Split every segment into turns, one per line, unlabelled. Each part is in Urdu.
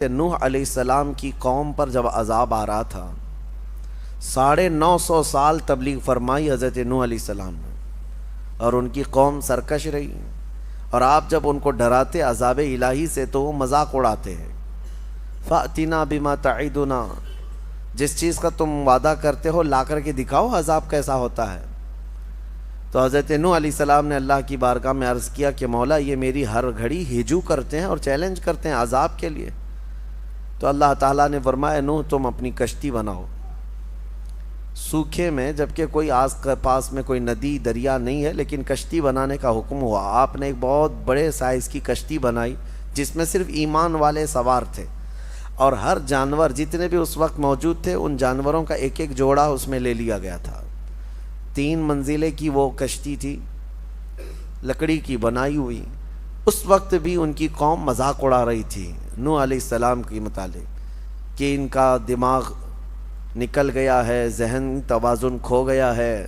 نوح علیہ السلام کی قوم پر جب عذاب آ رہا تھا 950 سال تبلیغ فرمائی حضرت نوح علیہ السلام نے، اور ان کی قوم سرکش رہی، اور آپ جب ان کو ڈراتے عذاب الہی سے تو وہ مذاق اڑاتے ہیں۔ فَأْتِنَا بِمَا تَعِدُنَا، جس چیز کا تم وعدہ کرتے ہو لا کر کے دکھاؤ عذاب کیسا ہوتا ہے۔ تو حضرت نوح علیہ السلام نے اللہ کی بارگاہ میں عرض کیا کہ مولا یہ میری ہر گھڑی ہجو کرتے ہیں اور چیلنج کرتے ہیں عذاب کے لیے۔ تو اللہ تعالیٰ نے فرمایا نوح تم اپنی کشتی بناؤ سوکھے میں، جبکہ کوئی آس پاس میں کوئی ندی دریا نہیں ہے، لیکن کشتی بنانے کا حکم ہوا۔ آپ نے ایک بہت بڑے سائز کی کشتی بنائی جس میں صرف ایمان والے سوار تھے، اور ہر جانور جتنے بھی اس وقت موجود تھے ان جانوروں کا ایک ایک جوڑا اس میں لے لیا گیا تھا۔ 3 منزلیں کی وہ کشتی تھی، لکڑی کی بنائی ہوئی۔ اس وقت بھی ان کی قوم مذاق اڑا رہی تھی نوح علیہ السلام کے متعلق کہ ان کا دماغ نکل گیا ہے، ذہن توازن کھو گیا ہے،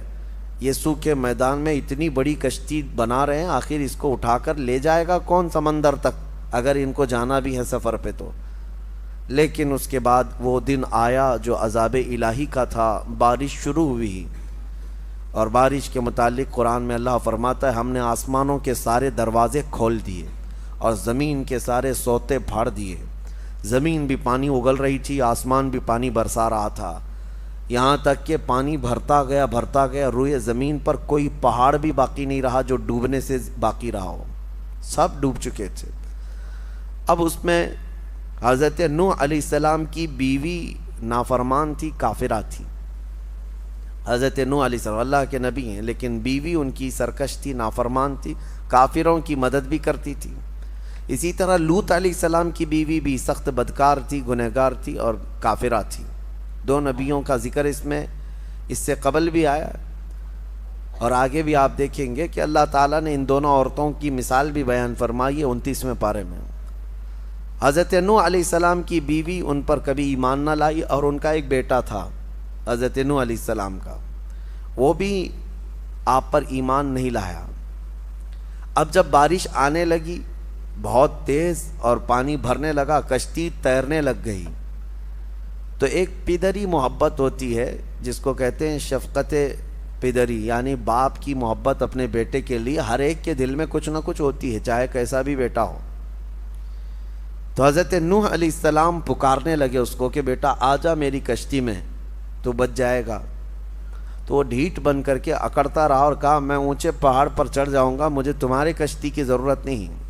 یہ سوکھے میدان میں اتنی بڑی کشتی بنا رہے ہیں، آخر اس کو اٹھا کر لے جائے گا کون سمندر تک اگر ان کو جانا بھی ہے سفر پہ تو۔ لیکن اس کے بعد وہ دن آیا جو عذاب الہی کا تھا، بارش شروع ہوئی، اور بارش کے متعلق قرآن میں اللہ فرماتا ہے ہم نے آسمانوں کے سارے دروازے کھول دیے اور زمین کے سارے سوتے پھاڑ دیے۔ زمین بھی پانی اگل رہی تھی، آسمان بھی پانی برسا رہا تھا، یہاں تک کہ پانی بھرتا گیا، روئے زمین پر کوئی پہاڑ بھی باقی نہیں رہا جو ڈوبنے سے باقی رہا ہو، سب ڈوب چکے تھے۔ اب اس میں حضرت نوح علیہ السلام کی بیوی نافرمان تھی، کافرہ تھی۔ حضرت نوح علیہ السلام اللہ کے نبی ہیں، لیکن بیوی ان کی سرکش تھی، نافرمان تھی، کافروں کی مدد بھی کرتی تھی۔ اسی طرح لوط علیہ السلام کی بیوی بھی سخت بدکار تھی، گنہگار تھی اور کافرہ تھی۔ 2 نبیوں کا ذکر اس سے قبل بھی آیا، اور آگے بھی آپ دیکھیں گے کہ اللہ تعالیٰ نے ان دونوں عورتوں کی مثال بھی بیان فرمائی ہے 29ویں پارے میں۔ حضرت نوح علیہ السلام کی بیوی ان پر کبھی ایمان نہ لائی، اور ان کا ایک بیٹا تھا حضرت نوح علیہ السلام کا، وہ بھی آپ پر ایمان نہیں لایا۔ اب جب بارش آنے لگی بہت تیز اور پانی بھرنے لگا، کشتی تیرنے لگ گئی، تو ایک پدری محبت ہوتی ہے جس کو کہتے ہیں شفقت پدری، یعنی باپ کی محبت اپنے بیٹے کے لیے ہر ایک کے دل میں کچھ نہ کچھ ہوتی ہے، چاہے کیسا بھی بیٹا ہو۔ تو حضرت نوح علیہ السلام پکارنے لگے اس کو کہ بیٹا آ جا میری کشتی میں تو بچ جائے گا۔ تو وہ ڈھیٹ بن کر کے اکڑتا رہا اور کہا میں اونچے پہاڑ پر چڑھ جاؤں گا، مجھے تمہاری کشتی کی ضرورت نہیں۔